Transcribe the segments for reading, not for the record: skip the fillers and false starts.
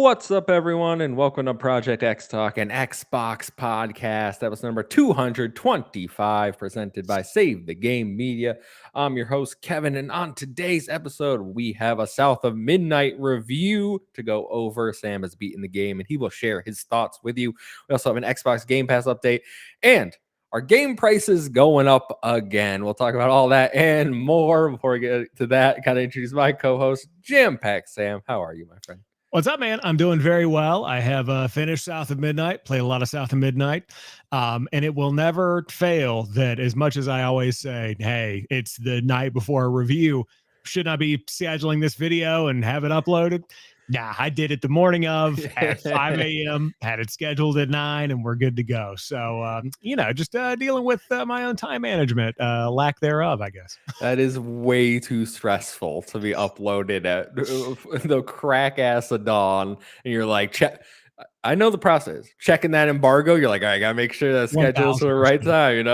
What's up, everyone, and welcome to Project XTalk, an Xbox podcast. That was number 225, presented by Save the Game Media. I'm your host, Kevin, and on today's episode, we have a South of Midnight review to go over. Sam has beaten the game, and he will share his thoughts with you. We also have an Xbox Game Pass update, and our game prices going up again. We'll talk about all that and more. Before we get to that, kind of introduce my co-host, JamPackSam. How are you, my friend? What's up, man? I'm doing very well. I have finished South of Midnight, played a lot of South of Midnight, and it will never fail that as much as I always say, hey, it's the night before a review, should I be scheduling this video and have it uploaded? Nah, I did it the morning of at 5 a.m., had it scheduled at 9, and we're good to go. So, just dealing with my own time management, lack thereof, I guess. That is way too stressful to be uploaded at the crack ass of dawn. And you're like, check. I know the process. Checking that embargo, you're like, all right, I gotta make sure that schedule's to the right time,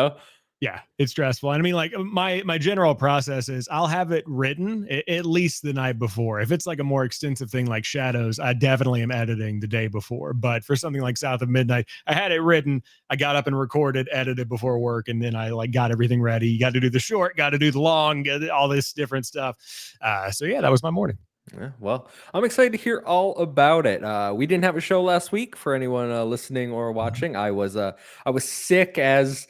Yeah, it's stressful. And I mean, like my general process is I'll have it written at least the night before. If it's like a more extensive thing like Shadows, I definitely am editing the day before. But for something like South of Midnight, I had it written. I got up and recorded, edited before work, and then I like got everything ready. You got to do the short, got to do the long, all this different stuff. So yeah, that was my morning. Yeah, well, I'm excited to hear all about it. We didn't have a show last week for anyone listening or watching. I was sick as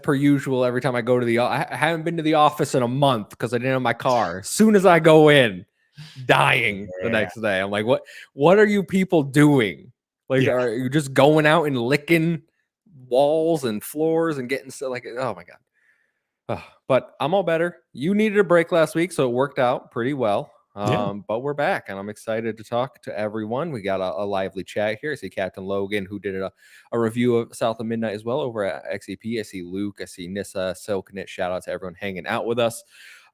per usual. Every time I go to I haven't been to the office in a month because I didn't have my car. As soon as I go in, dying the next day. I'm like, what are you people doing? Like, are you just going out and licking walls and floors and getting so like, oh my God. But I'm all better. You needed a break last week, so it worked out pretty well. But we're back, and I'm excited to talk to everyone. We got a lively chat here. I see Captain Logan, who did a review of South of Midnight as well over at XEP. I see Luke. I see Nissa, Silknit. Shout out to everyone hanging out with us.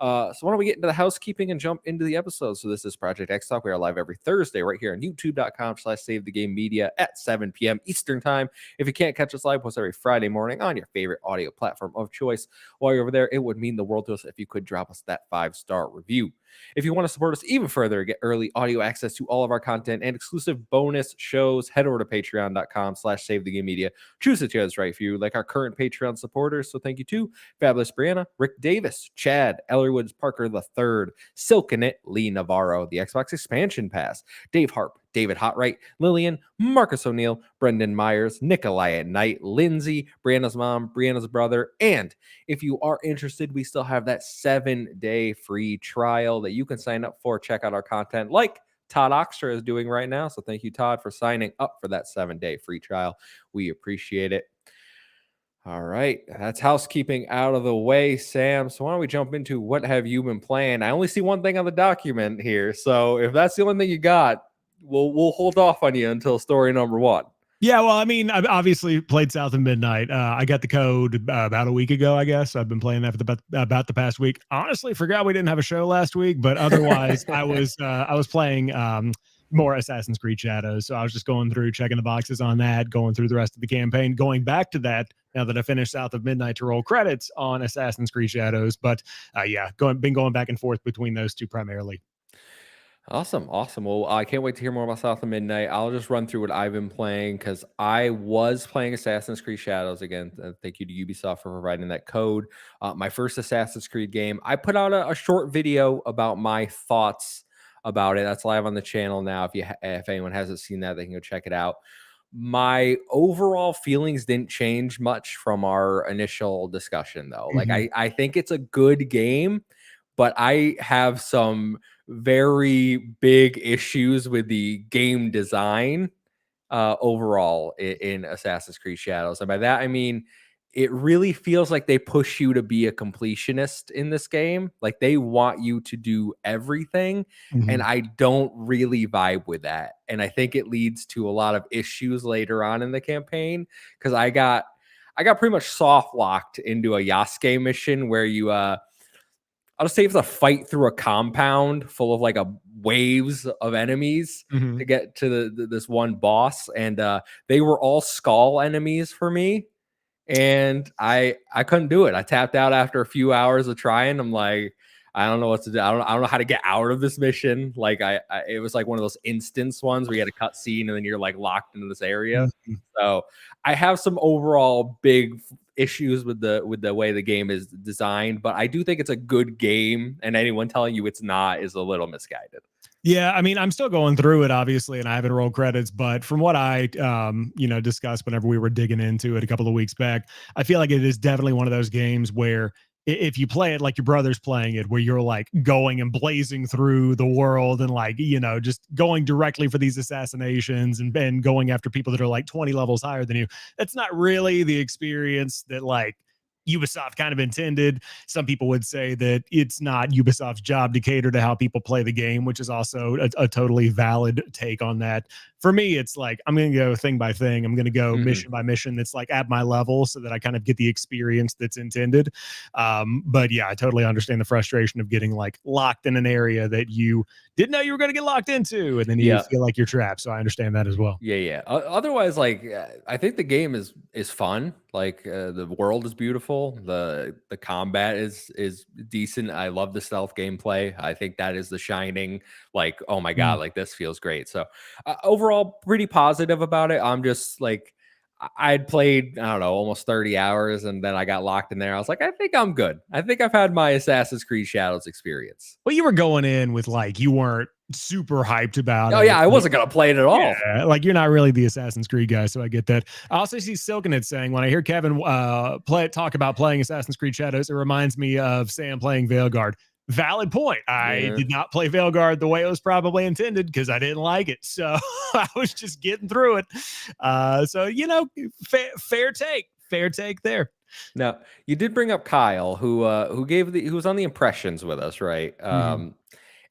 So why don't we get into the housekeeping and jump into the episode? So this is Project XTalk. We are live every Thursday right here on youtube.com/Save the Game Media at 7 p.m. Eastern time. If you can't catch us live, post every Friday morning on your favorite audio platform of choice. While you're over there, it would mean the world to us if you could drop us that 5-star review. If you want to support us even further, get early audio access to all of our content and exclusive bonus shows, head over to patreon.com/Save the Game Media. Choose the tier that's right for you, like our current Patreon supporters. So thank you to Fabulous Brianna, Rick Davis, Chad, Ellerwoods, Parker III, Silkenit, Lee Navarro, the Xbox Expansion Pass, Dave Harp, David Hotright, Lillian, Marcus O'Neill, Brendan Myers, Nikolai at Night, Lindsay, Brianna's mom, Brianna's brother. And if you are interested, we still have that 7-day free trial that you can sign up for. Check out our content like Todd Oxtra is doing right now. So thank you, Todd, for signing up for that 7-day free trial. We appreciate it. All right, that's housekeeping out of the way, Sam. So why don't we jump into what have you been playing? I only see one thing on the document here. So if that's the only thing you got, we'll hold off on you until story number 1. Yeah, well, I mean, I've obviously played South of Midnight. I got the code about a week ago, I guess. I've been playing that for about the past week. Honestly, forgot we didn't have a show last week, but otherwise, I was playing more Assassin's Creed Shadows. So I was just going through, checking the boxes on that, going through the rest of the campaign, going back to that now that I finished South of Midnight to roll credits on Assassin's Creed Shadows. But been going back and forth between those two primarily. Awesome. Well, I can't wait to hear more about South of Midnight. I'll just run through what I've been playing because I was playing Assassin's Creed Shadows again. Thank you to Ubisoft for providing that code. My first Assassin's Creed game. I put out a short video about my thoughts about it. That's live on the channel now. If anyone hasn't seen that, they can go check it out. My overall feelings didn't change much from our initial discussion, though. Like I think it's a good game, but I have some very big issues with the game design overall in Assassin's Creed Shadows. And by that, I mean, it really feels like they push you to be a completionist in this game. Like they want you to do everything. And I don't really vibe with that. And I think it leads to a lot of issues later on in the campaign because I got pretty much soft locked into a Yasuke mission where you I'll just say it's a fight through a compound full of like waves of enemies to get to this one boss. And they were all skull enemies for me. And I couldn't do it. I tapped out after a few hours of trying. I'm like, I don't know what to do. I don't know how to get out of this mission. Like it was like one of those instance ones where you had a cut scene and then you're like locked into this area. Mhm. So I have some overall big issues with the way the game is designed, but I do think it's a good game, and anyone telling you it's not is a little misguided. Yeah, I mean, I'm still going through it, obviously, and I haven't rolled credits, but from what I, discussed whenever we were digging into it a couple of weeks back, I feel like it is definitely one of those games where if you play it like your brother's playing it, where you're like going and blazing through the world and like, just going directly for these assassinations and going after people that are like 20 levels higher than you, that's not really the experience that like Ubisoft kind of intended. Some people would say that it's not Ubisoft's job to cater to how people play the game, which is also a totally valid take on that. For me, it's like I'm going to go thing by thing. I'm going to go Mhm. mission by mission that's like at my level so that I kind of get the experience that's intended. But yeah, I totally understand the frustration of getting like locked in an area that you didn't know you were going to get locked into, and then you Yeah. feel like you're trapped. So I understand that as well. Yeah, yeah. Otherwise, like I think the game is fun. Like the world is beautiful. The combat is decent. I love the stealth gameplay. I think that is the shining. Like, oh my god, Mm. like this feels great. So overall, pretty positive about it. I'm just like I'd played, I don't know, almost 30 hours, and then I got locked in there. I was like, I think I'm good. I think I've had my Assassin's Creed Shadows experience. Well, you were going in with like you weren't super hyped about Oh yeah, it. I wasn't gonna play it at all. Yeah, like you're not really the Assassin's Creed guy, so I get that. I also see Silkenit saying when I hear Kevin talk about playing Assassin's Creed Shadows, it reminds me of Sam playing Veilguard. Valid point. I Yeah. did not play Veilguard the way it was probably intended because I didn't like it, so I was just getting through it. So fair take there. Now, you did bring up Kyle, who was on the impressions with us, right? Mhm.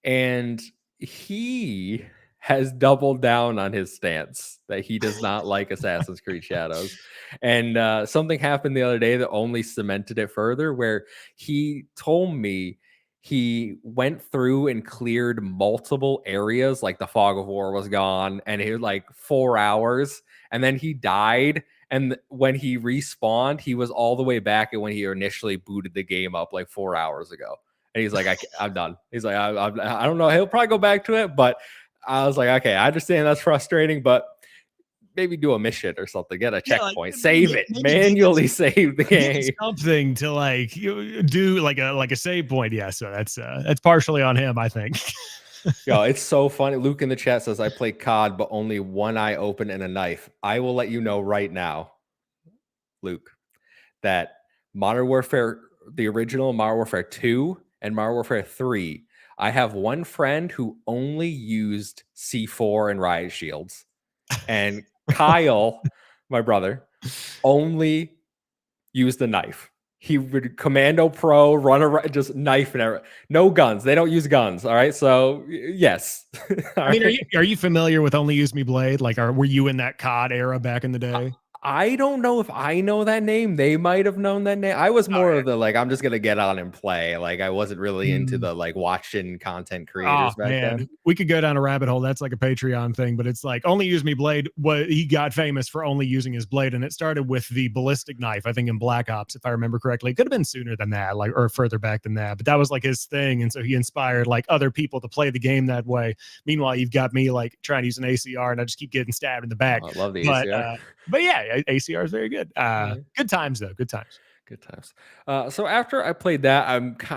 And he has doubled down on his stance that he does not like Assassin's Creed Shadows. And something happened the other day that only cemented it further, where he told me he went through and cleared multiple areas, like the fog of war was gone, and he was like 4 hours, and then he died. And when he respawned, he was all the way back at when he initially booted the game up like 4 hours ago. And he's like, I'm done. He's like, I don't know. He'll probably go back to it, but I was like, okay, I understand that's frustrating, but maybe do a mission or something. Get a Yeah, like checkpoint, save it, maybe manually save the give it game. something to like you do like a save point. Yeah, so that's partially on him, I think. Yo, it's so funny. Luke in the chat says, I play COD, but only one eye open and a knife. I will let you know right now, Luke, that Modern Warfare, the original Modern Warfare 2 and Modern Warfare 3, I have one friend who only used C4 and riot shields. And Kyle, my brother, only used the knife. He would commando pro, run around, just knife and everything. No guns. They don't use guns. All right. So yes. All I mean, right. are you familiar with Only Use Me Blade? Like, were you in that COD era back in the day? I don't know if I know that name. They might have known that name. I was more of the like, I'm just gonna get on and play. Like I wasn't really into Mm. the like watching content Oh creators back then. man, we could go down a rabbit hole. That's like a Patreon thing, but it's like Only Use Me Blade. What he got famous for only using his blade, and it started with the ballistic knife. I think in Black Ops, if I remember correctly, it could have been sooner than that, like or further back than that. But that was like his thing, and so he inspired like other people to play the game that way. Meanwhile, you've got me like trying to use an ACR, and I just keep getting stabbed in the back. Oh, I love the But ACR. yeah, ACR is very good. Yeah. Good times though. Good times. Good times. So after I played that,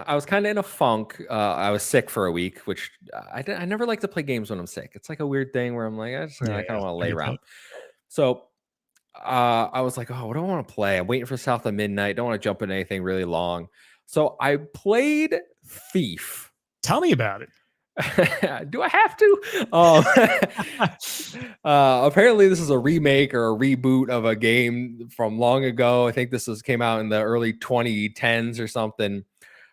I was kind of in a funk. I was sick for a week, which I never like to play games when I'm sick. It's like a weird thing where I'm like, I Yeah, kind of want to I lay get around. that. So I was like, oh, what do I want to play? I'm waiting for South of Midnight. Don't want to jump into anything really long. So I played Thief. Tell me about it. Do I have to? Apparently, this is a remake or a reboot of a game from long ago. I think came out in the early 2010s or something.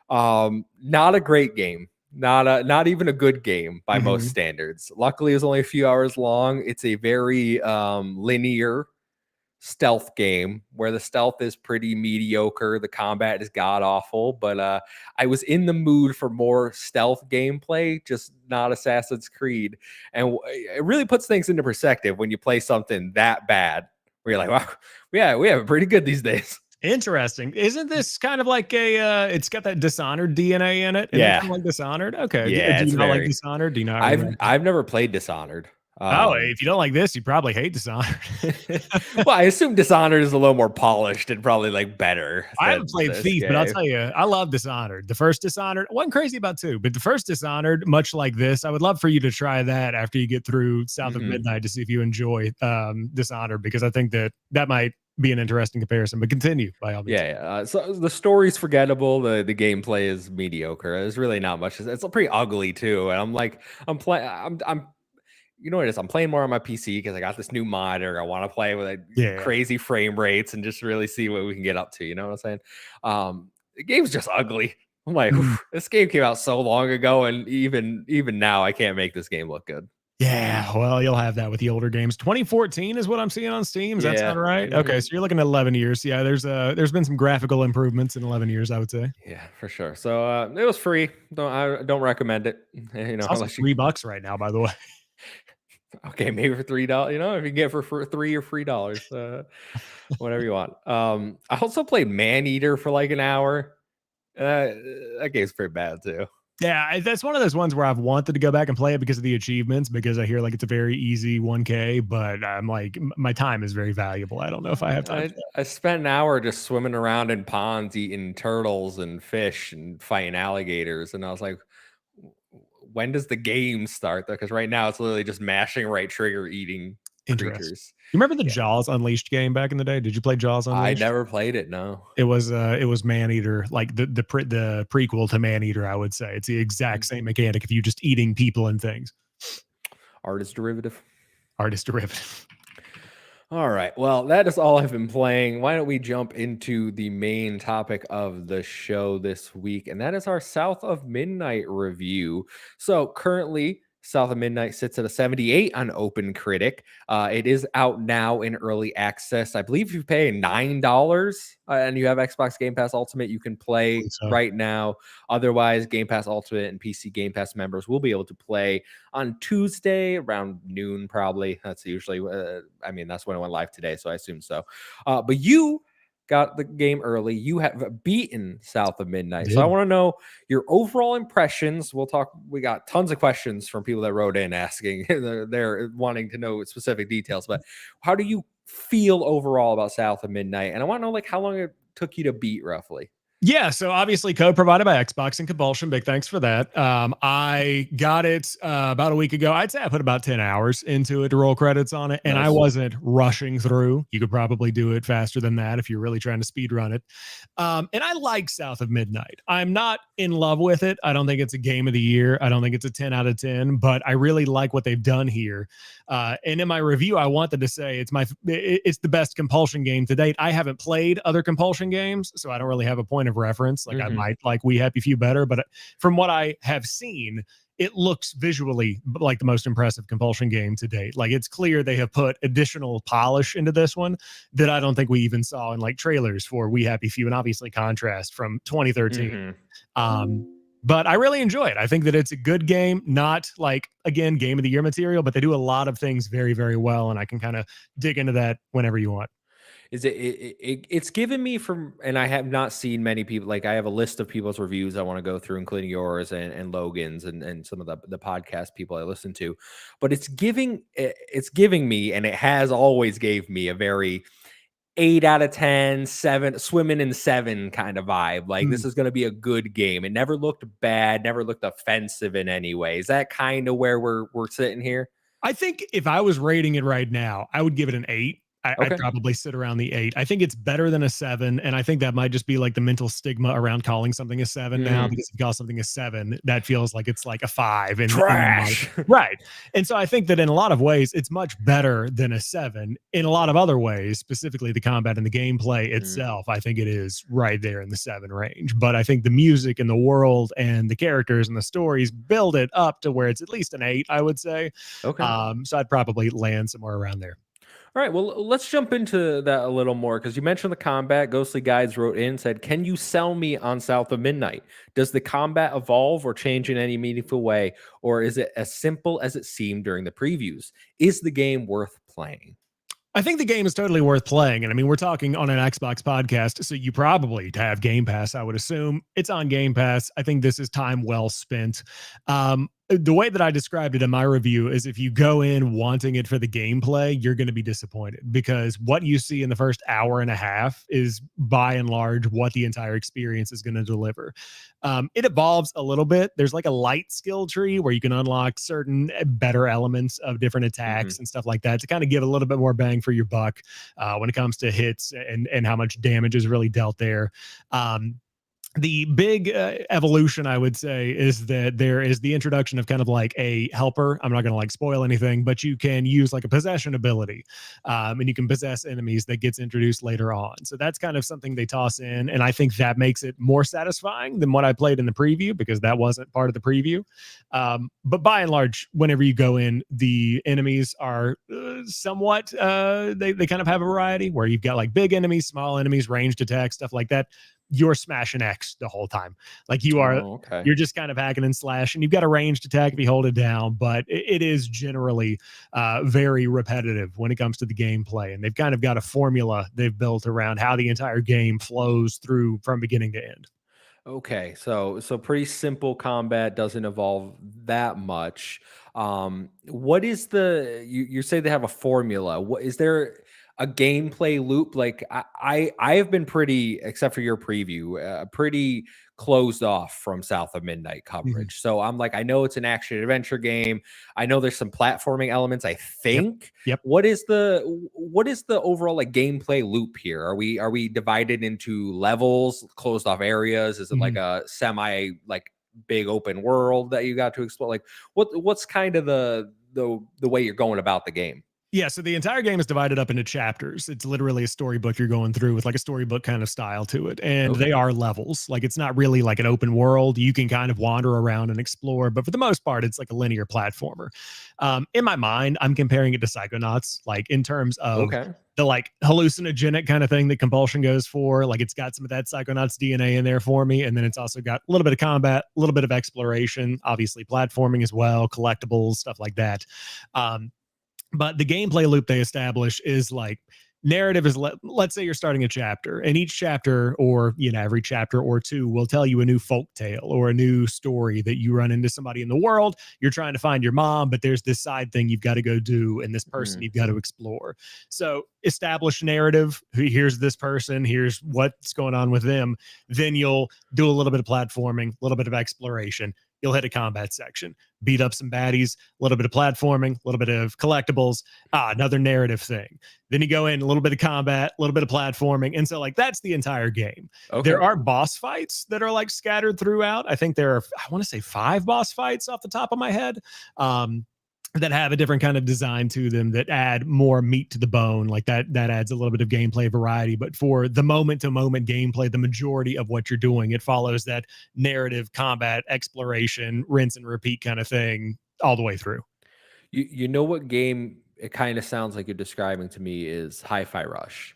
Not a great game. Not even a good game by most Mhm. standards. Luckily, it's only a few hours long. It's a very linear stealth game where the stealth is pretty mediocre, the combat is god awful, but I was in the mood for more stealth gameplay, just not Assassin's Creed. And it really puts things into perspective when you play something that bad where you're like, wow, yeah, we have it pretty good these days. Interesting. Isn't this kind of like it's got that Dishonored DNA in it? Isn't it Yeah, kind of like Dishonored? Okay. Do, yeah, do it's you not like very. Dishonored? Do you not I've remember? I've never played Dishonored. Oh, if you don't like this, you probably hate Dishonored. Well, I assume Dishonored is a little more polished and probably like better I haven't than played this Thief, but I'll game. tell you, I love Dishonored. The first Dishonored, wasn't crazy about two, but the first Dishonored, much like this, I would love for you to try that after you get through South of Hmm. Midnight to see if you enjoy Dishonored, because I think that that might be an interesting comparison. But continue by all means. Yeah, yeah. So the story's forgettable. The gameplay is mediocre. There's really not much. It's pretty ugly too. And I'm like, I'm you know what it is? I'm playing more on my PC because I got this new monitor. I want to play with like, Yeah. crazy frame rates and just really see what we can get up to. You know what I'm saying? The game's just ugly. I'm like, Mhm. this game came out so long ago, and even now, I can't make this game look good. Yeah, well, you'll have that with the older games. 2014 is what I'm seeing on Steam. Does that Yeah. sound right? Okay, Hmm. so you're looking at 11 years. Yeah, there's been some graphical improvements in 11 years, I would say. Yeah, for sure. So it was free. I don't recommend it. You It's know, also unless you $3 right now, by the way. okay, maybe for $3. You know, if you can get for $3 or $3, whatever you want. I also played Maneater for like an hour. That game's pretty bad too. Yeah, that's one of those ones where I've wanted to go back and play it because of the achievements, because I hear like it's a very easy 1K, but I'm like, my time is very valuable. I don't know if I have time I for that. I spent an hour just swimming around in ponds, eating turtles and fish and fighting alligators, and I was like, when does the game start? Though, because right now it's literally just mashing right trigger, eating Interesting. creatures. You remember the Yeah, Jaws Unleashed game back in the day? Did you play Jaws I Unleashed? never played it. No. It was Maneater, like the prequel to Maneater, I would say. It's the exact Mm. same mechanic of you just eating people and things. Artist derivative. Artist derivative. All right. Well, that is all I've been playing. Why don't we jump into the main topic of the show this week? And that is our South of Midnight review. So, currently, South of Midnight sits at a 78 on Open Critic. It is out now in early access. I believe if you pay $9 and you have Xbox Game Pass Ultimate, you can play So right now. Otherwise, Game Pass Ultimate and PC Game Pass members will be able to play on Tuesday around noon, probably. That's usually, I mean, that's when it went live today, so I assume so. But you got the game early. You have beaten South of Midnight. So I did. want to know your overall impressions. We'll talk. We got tons of questions from people that wrote in asking, they're wanting to know specific details. But how do you feel overall about South of Midnight? And I want to know like how long it took you to beat roughly. Yeah, so obviously code provided by Xbox and Compulsion. Big thanks for that. I got it about a week ago. I'd say I put about 10 hours into it to roll credits on it, and I Nice. wasn't rushing through. You could probably do it faster than that if you're really trying to speed run it. And I like South of Midnight. I'm not in love with it. I don't think it's a game of the year. I don't think it's a 10 out of 10, but I really like what they've done here. And in my review, I wanted to say it's the best Compulsion game to date. I haven't played other Compulsion games, so I don't really have a point of reference. Like I Hmm. might like We Happy Few better, but from what I have seen, it looks visually like the most impressive Compulsion game to date. Like it's clear they have put additional polish into this one that I don't think we even saw in like trailers for We Happy Few, and obviously Contrast from 2013. Hmm. Um, but I really enjoy it. I think that it's a good game, not like again game of the year material, but they do a lot of things very, very well, and I can kind of dig into that whenever you want. Is it's given me from, and I have not seen many people, like I have a list of people's reviews I want to go through, including yours and Logan's and some of the podcast people I listen to, but it's giving me, and it has always gave me a very 8 out of 10, 7, swimming in 7 kind of vibe. Like this Mm. is going to be a good game. It never looked bad, never looked offensive in any way. Is that kind of where we're sitting here? I think if I was rating it right now, I would give it an 8. I'd Okay. probably sit around the 8. I think it's better than a 7, and I think that might just be like the mental stigma around calling something a 7 now, Hmm. because if you call something a 7, that feels like it's like a 5 in the mind. Trash. Right. And so I think that in a lot of ways, it's much better than a 7. In a lot of other ways, specifically the combat and the gameplay Mm, itself, I think it is right there in the 7 range. But I think the music and the world and the characters and the stories build it up to where it's at least an 8, I would say. okay. So I'd probably land somewhere around there. All right, well, let's jump into that a little more because you mentioned the combat. Ghostly Guides wrote in said, "Can you sell me on South of Midnight? Does the combat evolve or change in any meaningful way, or is it as simple as it seemed during the previews? Is the game worth playing?" I think the game is totally worth playing. And I mean, we're talking on an Xbox podcast, so you probably have Game Pass, I would assume. It's on Game Pass. I think this is time well spent. The way that I described it in my review is if you go in wanting it for the gameplay, you're going to be disappointed because what you see in the first hour and a half is by and large what the entire experience is going to deliver. It evolves a little bit. There's like a light skill tree where you can unlock certain better elements of different attacks and stuff like that to kind of give a little bit more bang for your buck when it comes to hits and how much damage is really dealt there. The big evolution, I would say, is that there is the introduction of kind of like a helper. I'm not going to like spoil anything, but you can use like a possession ability, and you can possess enemies that gets introduced later on. So that's kind of something they toss in, and I think that makes it more satisfying than what I played in the preview because that wasn't part of the preview. But by and large, whenever you go in, the enemies are somewhat they kind of have a variety where you've got like big enemies, small enemies, ranged attacks, stuff like that. You're smashing X the whole time. Like Okay. you're just kind of hacking and slash, and you've got a ranged attack if you hold it down, but it is generally very repetitive when it comes to the gameplay. And they've kind of got a formula they've built around how the entire game flows through from beginning to end. Okay, so pretty simple combat, doesn't evolve that much. What is you say they have a formula? What is there a gameplay loop? Like I have been pretty, except for your preview, pretty closed off from South of Midnight Mhm. coverage. So I'm like, I know it's an action adventure game. I know there's some platforming elements, I Yep. think. Yep. What is the overall like gameplay loop here? Are we divided into levels, closed off areas? Is it like Mhm. a semi like big open world that you got to explore? Like what's kind of the way you're going about the game? Yeah, so the entire game is divided up into chapters. It's literally a storybook you're going through with like a storybook kind of style to it. And they Okay. are levels. Like it's not really like an open world. You can kind of wander around and explore, but for the most part, it's like a linear platformer. In my mind, I'm comparing it to Psychonauts, like in terms of Okay. the like hallucinogenic kind of thing that Compulsion goes for. Like it's got some of that Psychonauts DNA in there for me. And then it's also got a little bit of combat, a little bit of exploration, obviously platforming as well, collectibles, stuff like that. Um, but the gameplay loop they establish is like narrative is let's say you're starting a chapter and each chapter or every chapter or two will tell you a new folk tale or a new story that you run into somebody in the world. You're trying to find your mom, but there's this side thing you've got to go do and this person Mm, you've got to explore. So establish narrative. Here's this person, here's what's going on with them. Then you'll do a little bit of platforming, a little bit of exploration. You'll hit a combat section, beat up some baddies, a little bit of platforming, a little bit of collectibles, another narrative thing. Then you go in a little bit of combat, a little bit of platforming. And so, like, that's the entire game. There okay. are boss fights that are like scattered throughout. I think there are, I want to say 5 boss fights off the top of my head. That have a different kind of design to them that add more meat to the bone, like that adds a little bit of gameplay variety. But for the moment to moment gameplay, the majority of what you're doing, it follows that narrative combat exploration rinse and repeat kind of thing all the way through. You know what game it kind of sounds like you're describing to me is Hi-Fi Rush,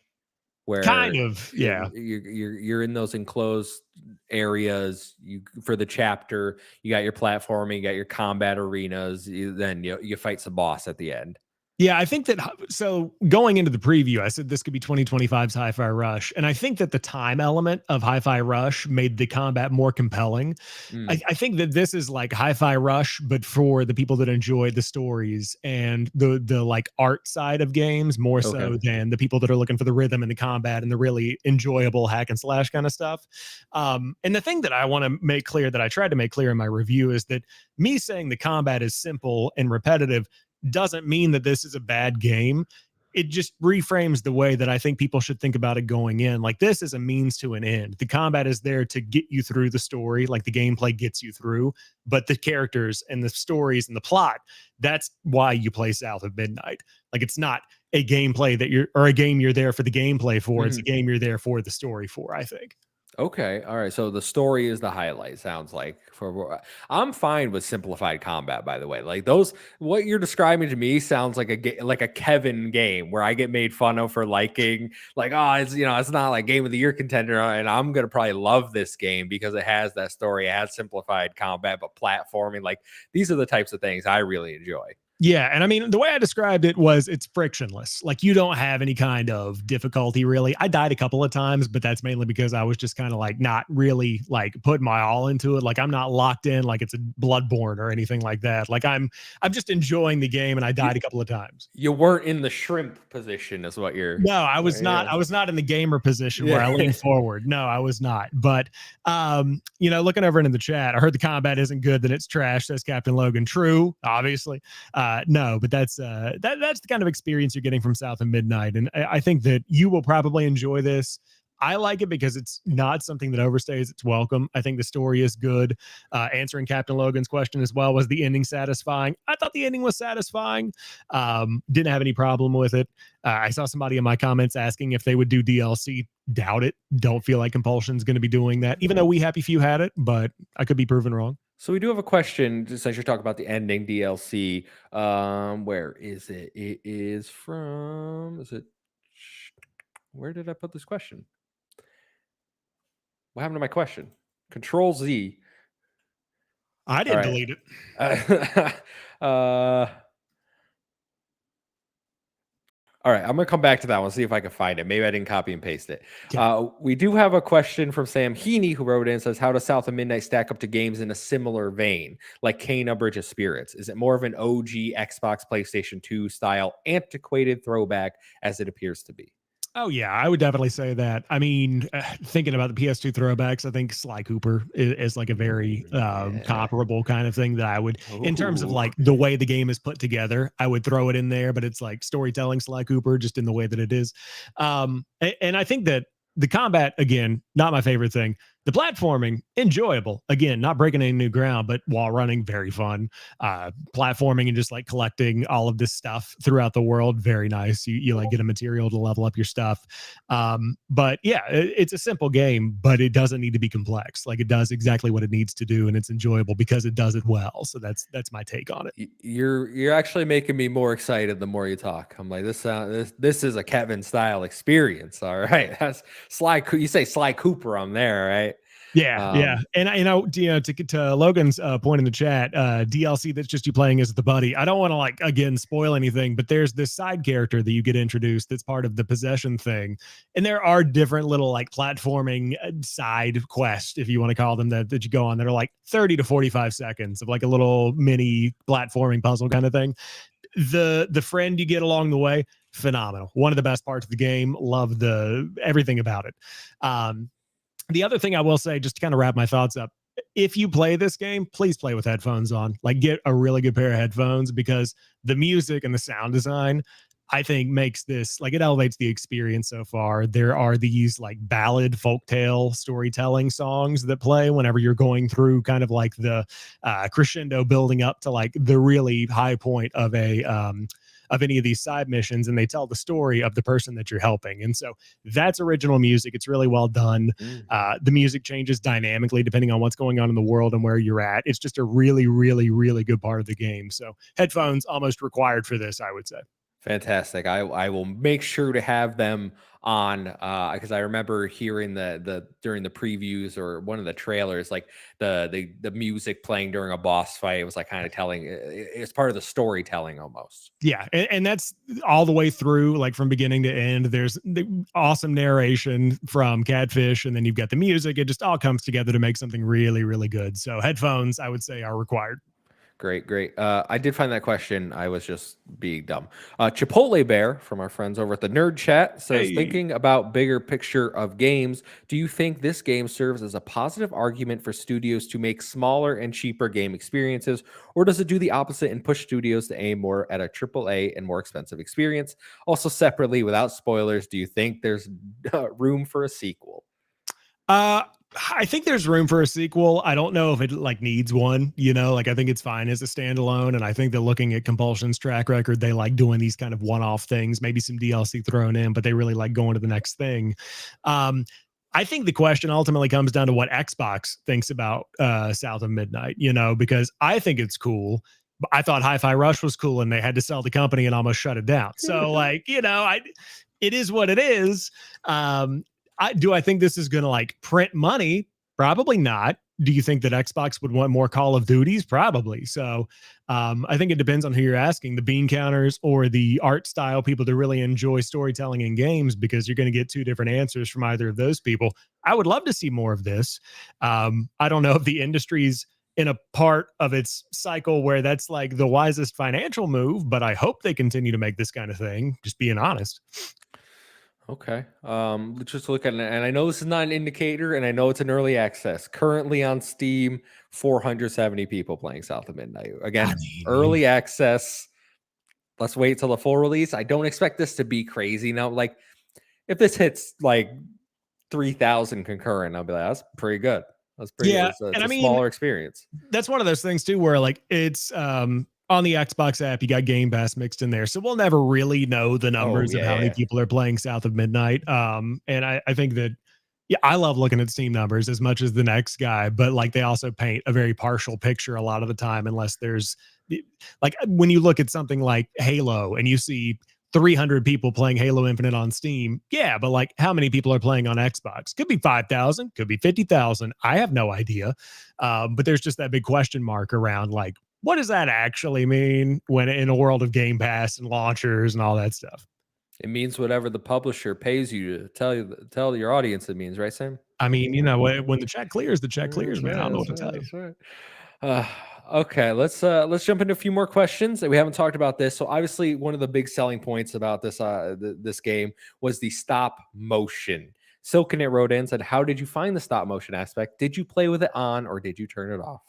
Kind where of, you're yeah. you're in those enclosed areas. You for the chapter, you got your platforming, you got your combat arenas. Then you fight some boss at the end. Yeah, I think that so going into the preview, I said this could be 2025's Hi-Fi Rush, and I think that the time element of Hi-Fi Rush made the combat more compelling. Mm, I think that this is like Hi-Fi Rush, but for the people that enjoy the stories and the like art side of games more okay. so than the people that are looking for the rhythm and the combat and the really enjoyable hack and slash kind of stuff. And the thing that I want to make clear that I tried to make clear in my review is that me saying the combat is simple and repetitive doesn't mean that this is a bad game. It just reframes the way that I think people should think about it going in. Like this is a means to an end. The combat is there to get you through the story, like the gameplay gets you through, but the characters and the stories and the plot, that's why you play South of Midnight. Like it's not a gameplay that you're or a game you're there for the gameplay for. It's a Mhm. game you're there for the story for, I think. Okay, all right. So the story is the highlight. Sounds like I'm fine with simplified combat. By the way, like those, what you're describing to me sounds like like a Kevin game where I get made fun of for liking, like, oh, it's not like game of the year contender, and I'm gonna probably love this game because it has that story, it has simplified combat, but platforming. Like these are the types of things I really enjoy. Yeah, and I mean, the way I described it was it's frictionless. Like you don't have any kind of difficulty really. I died a couple of times, but that's mainly because I was just kind of like not really like putting my all into it. Like I'm not locked in like it's a Bloodborne or anything like that. Like I'm just enjoying the game and I You died a couple of times. you weren't in the shrimp position, is what you're. No, I was not. Yeah, I was not in the gamer position where I yeah. lean forward. No, I was not. But looking over into the chat, I heard the combat isn't good, then it's trash, says Captain Logan. True, obviously. No, but that's the kind of experience you're getting from South and Midnight. And I think that you will probably enjoy this. I like it because it's not something that overstays its welcome. I think the story is good. Answering Captain Logan's question as well, was the ending satisfying? I thought the ending was satisfying. Didn't have any problem with it. I saw somebody in my comments asking if they would do DLC. Doubt it. Don't feel like Compulsion's going to be doing that, even though We Happy Few had it, but I could be proven wrong. So we do have a question, just since you're talking about the ending DLC. Where is it? It is from. Is it? Where did I put this question? What happened to my question? Control Z. I All didn't right. delete it. uh, all right, I'm gonna come back to that one, see if I can find it. Maybe I didn't copy and paste it. Okay. We do have a question from Sam Heaney, who wrote in and says, "How does South of Midnight stack up to games in a similar vein, like Kena Bridge of Spirits? Is it more of an OG Xbox, PlayStation 2 style antiquated throwback as it appears to be?" Oh yeah, I would definitely say that. I mean, thinking about the PS2 throwbacks, I think Sly Cooper is like a very Yeah. comparable kind of thing that I would, in terms of Ooh. like the way the game is put together, I would throw it in there. But it's like storytelling Sly Cooper, just in the way that it is. And I think that the combat, again, not my favorite thing. The platforming, enjoyable. Again, not breaking any new ground, but while running, very fun. Platforming and just like collecting all of this stuff throughout the world, very nice. You like get a material to level up your stuff. But yeah, it's a simple game, but it doesn't need to be complex. Like it does exactly what it needs to do, and it's enjoyable because it does it well. So that's my take on it. You're actually making me more excited the more you talk. I'm like, this is a Kevin style experience. All right, that's Sly. You say Sly Cooper on there, right? Yeah, yeah, Um, and to Logan's point in the chat, DLC that's just you playing as the buddy. I don't want to like again spoil anything, but there's this side character that you get introduced that's part of the possession thing, and there are different little like platforming side quests, if you want to call them that you go on that are like 30 to 45 seconds of like a little mini platforming puzzle kind of thing. The friend you get along the way, phenomenal. One of the best parts of the game. Love the everything about it. Um, the other thing I will say, just to kind of wrap my thoughts up, if you play this game, please play with headphones on. Like, get a really good pair of headphones because the music and the sound design, I think, makes this like it elevates the experience so far. There are these like ballad folktale storytelling songs that play whenever you're going through kind of like the crescendo building up to like the really high point of any of these side missions, and they tell the story of the person that you're helping. And so that's original music. It's really well done. mm. The music changes dynamically depending on what's going on in the world and where you're at. It's just a really, really, really good part of the game. So headphones almost required for this, I would say. Fantastic. I will make sure to have them on because I remember hearing the during the previews or one of the trailers, like the music playing during a boss fight. It was like kind of telling. It's part of the storytelling almost. Yeah, and that's all the way through, like from beginning to end. There's the awesome narration from Catfish, and then you've got the music. It just all comes together to make something really, really good. So headphones, I would say, are required. Great, great. I did find that question. I was just being dumb. Chipotle Bear from our friends over at the Nerd Chat says, Hey. thinking about bigger picture of games, do you think this game serves as a positive argument for studios to make smaller and cheaper game experiences, or does it do the opposite and push studios to aim more at a AAA and more expensive experience? Also, separately, without spoilers, do you think there's room for a sequel? Uh, I think there's room for a sequel. I don't know if it like needs one, like I think it's fine as a standalone. And I think that looking at Compulsion's track record, they like doing these kind of one-off things, maybe some DLC thrown in, but they really like going to the next thing. Um, I think the question ultimately comes down to what Xbox thinks about South of Midnight, because I think it's cool. But I thought Hi-Fi Rush was cool and they had to sell the company and almost shut it down. So like, it is what it is. Do I think this is going to like print money? Probably not. do you think that Xbox would want more Call of Duties? Probably. So I think it depends on who you're asking, the bean counters or the art style people to really enjoy storytelling in games, because you're going to get two different answers from either of those people. I would love to see more of this. I don't know if the industry's in a part of its cycle where that's like the wisest financial move, but I hope they continue to make this kind of thing. Just being honest. Okay. Let's just look at it. And I know this is not an indicator, and I know it's an early access. Currently on Steam, 470 people playing South of Midnight. I Again, mean, early access. Let's wait till the full release. I don't expect this to be crazy. Now, like, if this hits like 3,000 concurrent, I'll be like, that's pretty good. That's pretty good. yeah, It's a, and it's I a mean, smaller experience. that's one of those things too where like it's on the Xbox app, you got Game Pass mixed in there. So we'll never really know the Oh, numbers of how many yeah. people are playing South of Midnight. And I think that, yeah, I love looking at Steam numbers as much as the next guy, but like they also paint a very partial picture a lot of the time, unless there's like when you look at something like Halo and you see 300 people playing Halo Infinite on Steam. Yeah, but like how many people are playing on Xbox? Could be 5,000, could be 50,000. I have no idea. But there's just that big question mark around like, what does that actually mean when in a world of Game Pass and launchers and all that stuff? It means whatever the publisher pays you to tell your audience it means, right, Sam? I mean, when the check clears, That's man. I right. don't know what That's to right. tell you. That's right. Uh, okay, let's jump into a few more questions. We haven't talked about this. So obviously, one of the big selling points about this game was the stop motion. Silkenet wrote in and said, "How did you find the stop motion aspect? Did you play with it on, or did you turn it off?"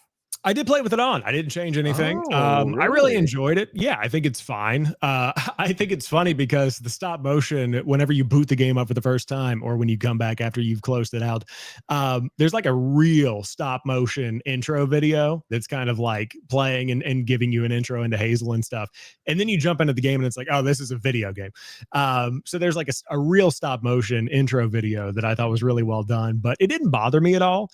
I did play with it on. I didn't change anything. Oh, I really really? enjoyed it. Yeah, I think it's fine. I think it's funny because the stop motion, whenever you boot the game up for the first time or when you come back after you've closed it out, there's like a real stop motion intro video that's kind of like playing and giving you an intro into Hazel and stuff. And then you jump into the game and it's like, oh, this is a video game. So there's like a real stop motion intro video that I thought was really well done, but it didn't bother me at all.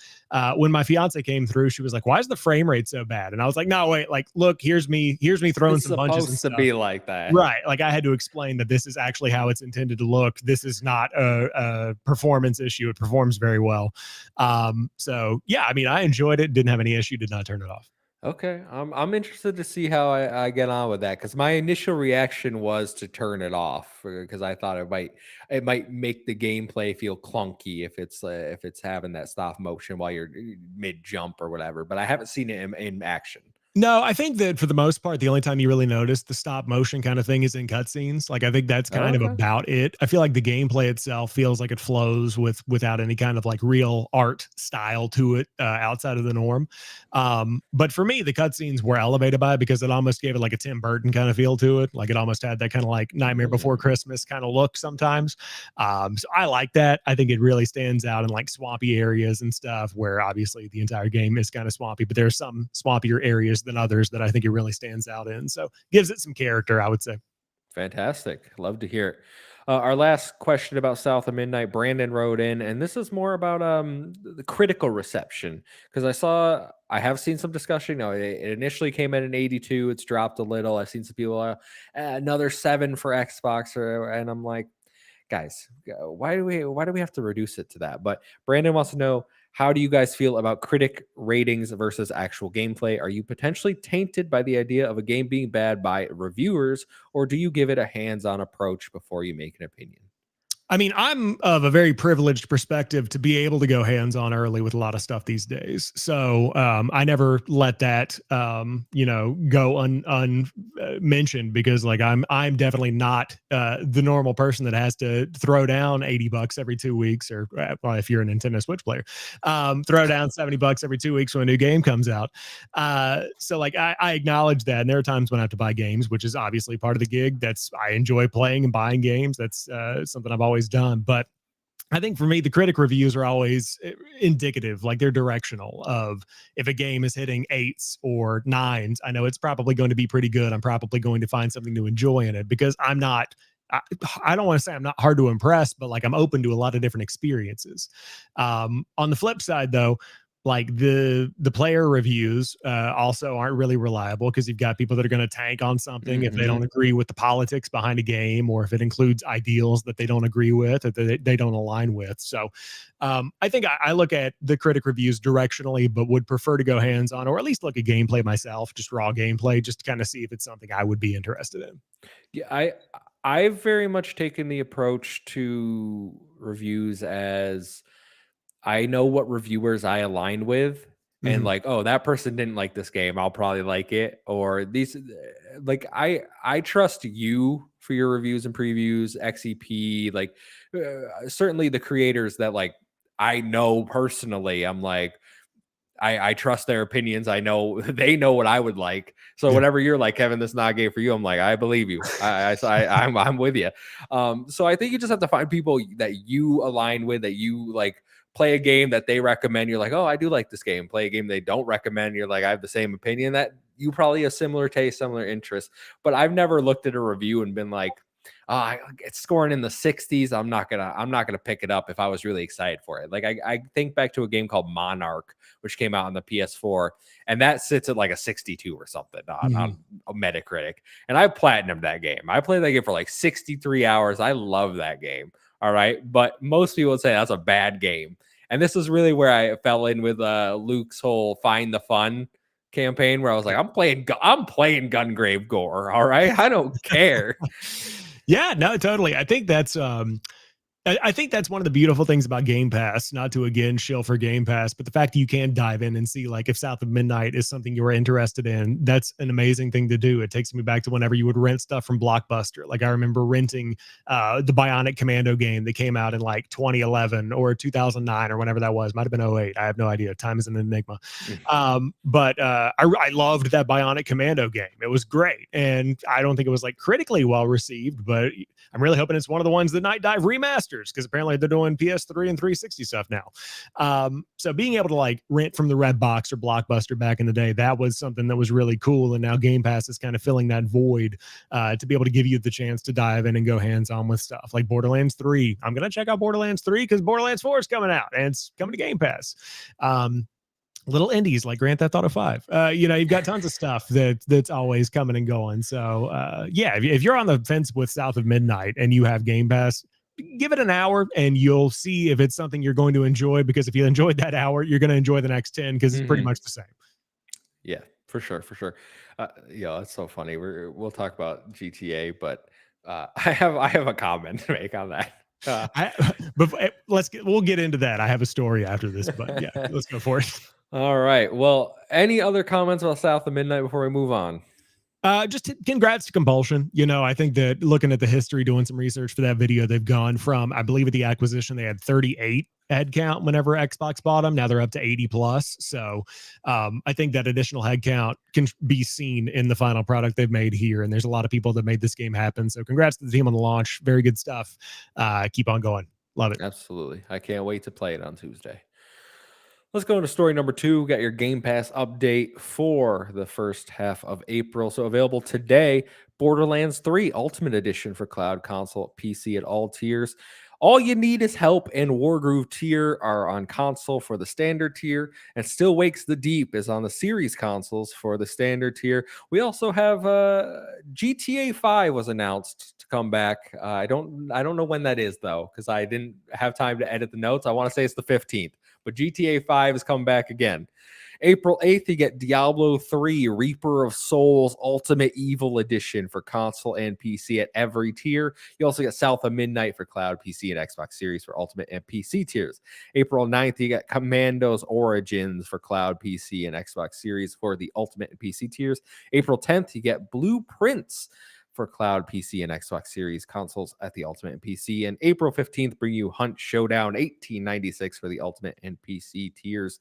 When my fiance came through, she was like, "Why is the frame rate so bad?" And I was like, "No, wait, like, look, here's me throwing It's some punches and supposed to stuff." be like that. Right. Like I had to explain that this is actually how it's intended to look. This is not a performance issue. It performs very well. So yeah, I mean, I enjoyed it. Didn't have any issue. Did not turn it off. Okay, I'm interested to see how I get on with that because my initial reaction was to turn it off because I thought it might make the gameplay feel clunky if it's having that stop motion while you're mid jump or whatever. But I haven't seen it in action. No, I think that for the most part, the only time you really notice the stop motion kind of thing is in cutscenes. Like I think that's Oh, kind of okay. about it. I feel like the gameplay itself feels like it flows without any kind of like real art style to it outside of the norm. But for me, the cutscenes were elevated by it because it almost gave it like a Tim Burton kind of feel to it. Like it almost had that kind of like Nightmare Before Mm, Christmas kind of look sometimes. So I like that. I think it really stands out in like swampy areas and stuff where obviously the entire game is kind of swampy, but there's some swampier areas than others that I think it really stands out in. So gives it some character, I would say. fantastic. Love to hear it. Our last question about South of Midnight, Brandon wrote in, and this is more about the critical reception because I have seen some discussion. It initially came in an 82, it's dropped a little. I've seen some people another 7 for Xbox, and I'm like, guys, why do we have to reduce it to that? But Brandon wants to know, how do you guys feel about critic ratings versus actual gameplay? Are you potentially tainted by the idea of a game being bad by reviewers, or do you give it a hands-on approach before you make an opinion? I mean, I'm of a very privileged perspective to be able to go hands on early with a lot of stuff these days. So I never let that, go unmentioned because like I'm definitely not the normal person that has to throw down $80 every 2 weeks or well, if you're a Nintendo Switch player, throw down $70 every 2 weeks when a new game comes out. So like I acknowledge that, and there are times when I have to buy games, which is obviously part of the gig. That's I enjoy playing and buying games. That's something I've always done. But I think for me, the critic reviews are always indicative, like they're directional of if a game is hitting eights or nines, I know it's probably going to be pretty good. I'm probably going to find something to enjoy in it because I'm not, I don't want to say I'm not hard to impress, but like I'm open to a lot of different experiences. On the flip side, though, like the player reviews also aren't really reliable because you've got people that are going to tank on something if they don't Hmm. agree with the politics behind a game, or if it includes ideals that they don't agree with or that they don't align with. So I think I look at the critic reviews directionally, but would prefer to go hands on, or at least look at gameplay myself, just raw gameplay, just to kind of see if it's something I would be interested in. Yeah, I've very much taken the approach to reviews as I know what reviewers I align with, and Mhm. like, oh, that person didn't like this game, I'll probably like it. Or these, like, I trust you for your reviews and previews, XEP, like, certainly the creators that like I know personally. I'm like, I trust their opinions. I know they know what I would like. So Yeah. whatever you're like, Kevin, that's not game for you. I'm like, I believe you. I'm with you. So I think you just have to find people that you align with, that you like play a game that they recommend. You're like, oh, I do like this game. Play a game they don't recommend. You're like, I have the same opinion. That you probably have similar taste, similar interests. But I've never looked at a review and been like, oh, it's scoring in the 60s. I'm not gonna pick it up if I was really excited for it. Like I think back to a game called Monarch, which came out on the PS4, and that sits at like a 62 or something on Mhm. a Metacritic. And I platinumed that game. I played that game for like 63 hours. I love that game. All right. But most people would say that's a bad game. And this is really where I fell in with Luke's whole find the fun campaign, where I was like, I'm playing Gungrave Gore. All right. I don't care. Yeah, no, totally. I think that's one of the beautiful things about Game Pass, not to again shill for Game Pass, but the fact that you can dive in and see like if South of Midnight is something you were interested in, that's an amazing thing to do. It takes me back to whenever you would rent stuff from Blockbuster. Like I remember renting the Bionic Commando game that came out in like 2011 or 2009 or whenever that was. Might have been '08. I have no idea. Time is an enigma. But I loved that Bionic Commando game. It was great. And I don't think it was like critically well received, but I'm really hoping it's one of the ones that Night Dive remasters, because apparently they're doing PS3 and 360 stuff now. So being able to like rent from the Red Box or Blockbuster back in the day, that was something that was really cool. And now Game Pass is kind of filling that void to be able to give you the chance to dive in and go hands on with stuff like Borderlands 3. I'm going to check out Borderlands 3 because Borderlands 4 is coming out and it's coming to Game Pass. Little indies like Grand Theft Auto 5. You've got tons of stuff that's always coming and going. So yeah, if you're on the fence with South of Midnight and you have Game Pass, give it an hour and you'll see if it's something you're going to enjoy. Because if you enjoyed that hour, you're going to enjoy the next 10 because it's pretty Mhm. much the same. Yeah, for sure, for sure. That's so funny. We'll talk about GTA, but I have a comment to make on that. I, but we'll get into that. I have a story after this, but yeah, let's go for it. All right. Well, any other comments about South of Midnight before we move on? Just congrats to Compulsion. I think that looking at the history, doing some research for that video, they've gone from, I believe at the acquisition, they had 38 head count whenever Xbox bought them. Now they're up to 80 plus. So I think that additional head count can be seen in the final product they've made here. And there's a lot of people that made this game happen. So congrats to the team on the launch. Very good stuff. Keep on going. Love it. Absolutely. I can't wait to play it on Tuesday. Let's go into story number 2. We got your Game Pass update for the first half of April. So available today, Borderlands 3 Ultimate Edition for cloud, console, PC at all tiers. All You Need Is Help and Wargroove tier are on console for the standard tier, and Still Wakes the Deep is on the series consoles for the standard tier. We also have GTA 5 was announced to come back. I don't know when that is though, because I didn't have time to edit the notes. I want to say it's the 15th, but GTA 5 is coming back again. April 8th, you get Diablo 3 Reaper of Souls Ultimate Evil Edition for console and PC at every tier. You also get South of Midnight for cloud, PC, and Xbox Series for Ultimate and PC tiers. April 9th, you get Commandos Origins for cloud, PC, and Xbox Series for the Ultimate and PC tiers. April 10th, you get Blueprints for cloud, PC, and Xbox Series consoles at the Ultimate and PC. And April 15th, bring you Hunt Showdown 1896 for the Ultimate and PC tiers.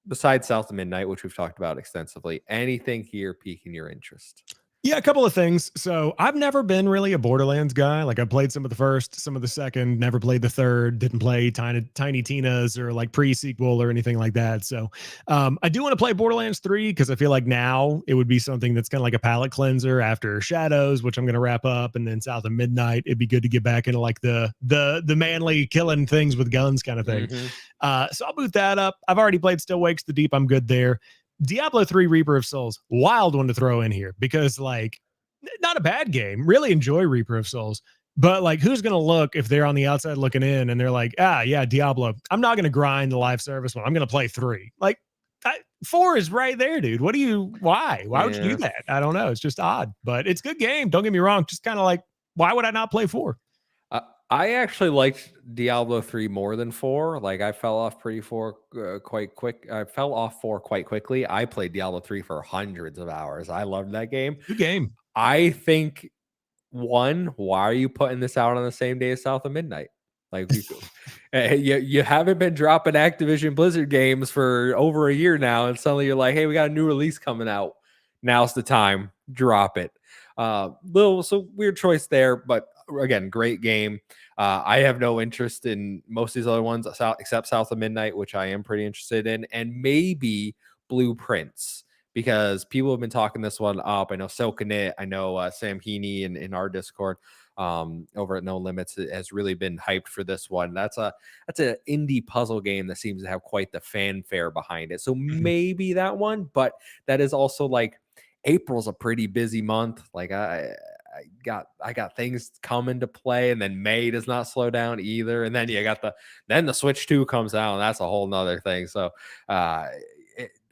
Besides South of Midnight, which we've talked about extensively, anything here piquing your interest? Yeah, a couple of things. So I've never been really a Borderlands guy. Like I played some of the first, some of the second, never played the third, didn't play Tiny Tina's or like pre-sequel or anything like that. So I do want to play Borderlands 3 because I feel like now it would be something that's kind of like a palate cleanser after Shadows, which I'm gonna wrap up, and then South of Midnight. It'd be good to get back into like the manly killing things with guns kind of thing. Mm-hmm. So I'll boot that up. I've already played Still Wakes the Deep. I'm good there. Diablo 3 Reaper of Souls, wild one to throw in here because, like, not a bad game. Really enjoy Reaper of Souls. But, like, who's going to look if they're on the outside looking in and they're like, yeah, Diablo. I'm not going to grind the live service one. I'm going to play 3. Like, 4 is right there, dude. Why would you do Yeah. that? I don't know. It's just odd, but it's a good game. Don't get me wrong. Just kind of like, why would I not play 4? I actually liked Diablo 3 more than 4. Like I fell off quite quick. I fell off 4 quite quickly. I played Diablo 3 for hundreds of hours. I loved that game. Good game. I think one, why are you putting this out on the same day as South of Midnight? Like you haven't been dropping Activision Blizzard games for over a year now, and suddenly you're like, hey, we got a new release coming out. Now's the time. Drop it. So weird choice there, but again, great game. I have no interest in most of these other ones except South of Midnight, which I am pretty interested in, and maybe Blueprints because people have been talking this one up. I know Silkanit, I know Sam Heaney in our Discord over at No Limits has really been hyped for this one. That's an indie puzzle game that seems to have quite the fanfare behind it. So Mhm. maybe that one, but that is also like April's a pretty busy month. Like I got things coming to play, and then May does not slow down either. And then you got the Switch 2 comes out, and that's a whole nother thing. So uh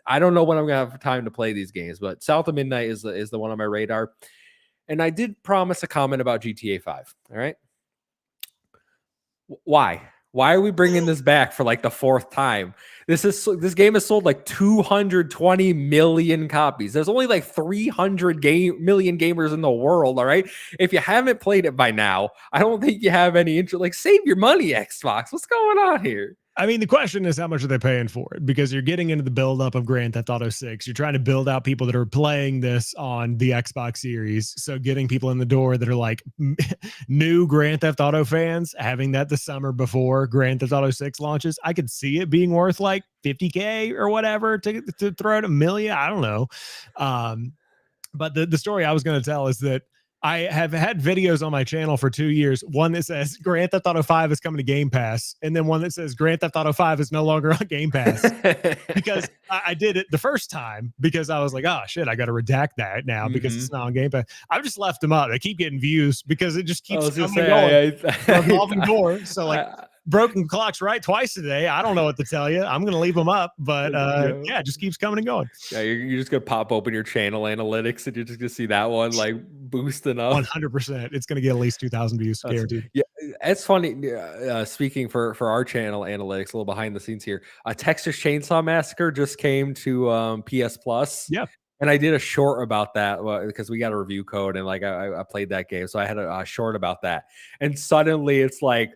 I don't know when I'm gonna have time to play these games, but South of Midnight is the one on my radar. And I did promise a comment about GTA 5. All right. Why? Why are we bringing this back for like the fourth time? This game has sold like 220 million copies. There's only like 300 million gamers in the world. All right. If you haven't played it by now, I don't think you have any interest. Like, save your money, Xbox. What's going on here? I mean, the question is how much are they paying for it? Because you're getting into the buildup of Grand Theft Auto 6. You're trying to build out people that are playing this on the Xbox Series. So getting people in the door that are like new Grand Theft Auto fans, having that the summer before Grand Theft Auto 6 launches, I could see it being worth like 50K or whatever to throw out a million. I don't know. But the story I was going to tell is that I have had videos on my channel for 2 years. One that says Grand Theft Auto 5 is coming to Game Pass, and then one that says Grand Theft Auto 5 is no longer on Game Pass. Because I did it the first time because I was like, oh shit, I got to redact that now because it's not on Game Pass. I've just left them up. They keep getting views because it just keeps coming and going. Revolving door. So like broken clock's right twice a day. I don't know what to tell you. I'm gonna leave them up, but yeah, it just keeps coming and going. Yeah, you're just gonna pop open your channel analytics and you're just gonna see that one like boosting up. 100%. It's gonna get at least 2,000 views, guaranteed. Yeah, it's funny. Speaking for our channel analytics, a little behind the scenes here. Texas Chainsaw Massacre just came to PS Plus. Yeah. And I did a short about that because we got a review code and like I played that game. So I had a short about that. And suddenly it's like,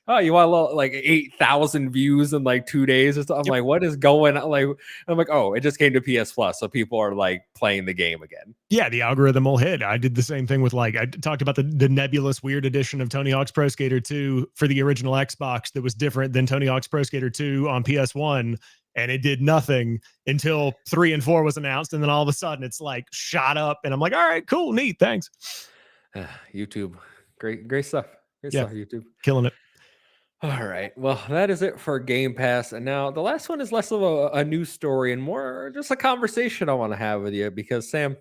oh, you want a little, like 8,000 views in like 2 days or something. I'm like, what is going on? Like, I'm like, oh, it just came to PS Plus. So people are like playing the game again. Yeah, the algorithm will hit. I did the same thing with like I talked about the nebulous weird edition of Tony Hawk's Pro Skater 2 for the original Xbox that was different than Tony Hawk's Pro Skater 2 on PS1. And it did nothing until 3 and 4 was announced. And then all of a sudden it's like shot up. And I'm like, all right, cool, neat, thanks. YouTube. Great stuff. Great stuff, YouTube. Killing it. All right. Well, that is it for Game Pass. And now the last one is less of a news story and more just a conversation I want to have with you because, Sam,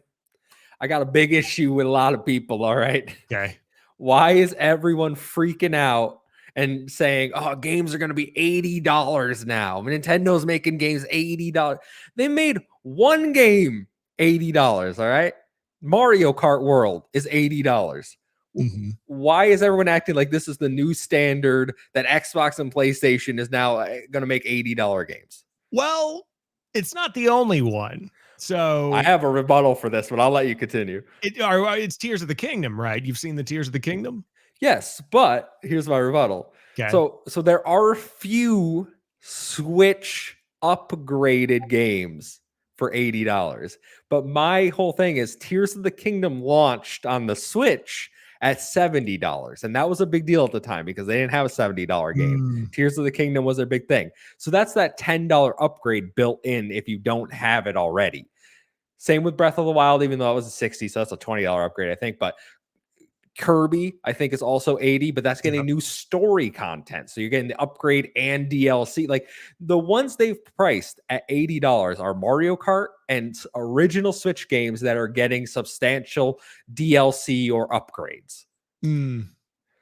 I got a big issue with a lot of people. All right. Okay. Why is everyone freaking out and saying, oh, games are going to be $80 now? Nintendo's making games $80. They made one game $80. All right. Mario Kart World is $80. Mm-hmm. Why is everyone acting like this is the new standard that Xbox and PlayStation is now going to make $80 games? Well, it's not the only one. So I have a rebuttal for this, but I'll let you continue. It's Tears of the Kingdom, right? You've seen the Tears of the Kingdom? Yes, but here's my rebuttal. Okay. So there are few Switch upgraded games for $80. But my whole thing is Tears of the Kingdom launched on the Switch at $70. And that was a big deal at the time because they didn't have a $70 game. Mm. Tears of the Kingdom was their big thing. So that's that $10 upgrade built in if you don't have it already. Same with Breath of the Wild, even though it was a 60, so that's a $20 upgrade, I think. But Kirby, I think, is also 80, but that's getting new story content. So you're getting the upgrade and DLC. Like the ones they've priced at $80 are Mario Kart and original Switch games that are getting substantial DLC or upgrades. Mm.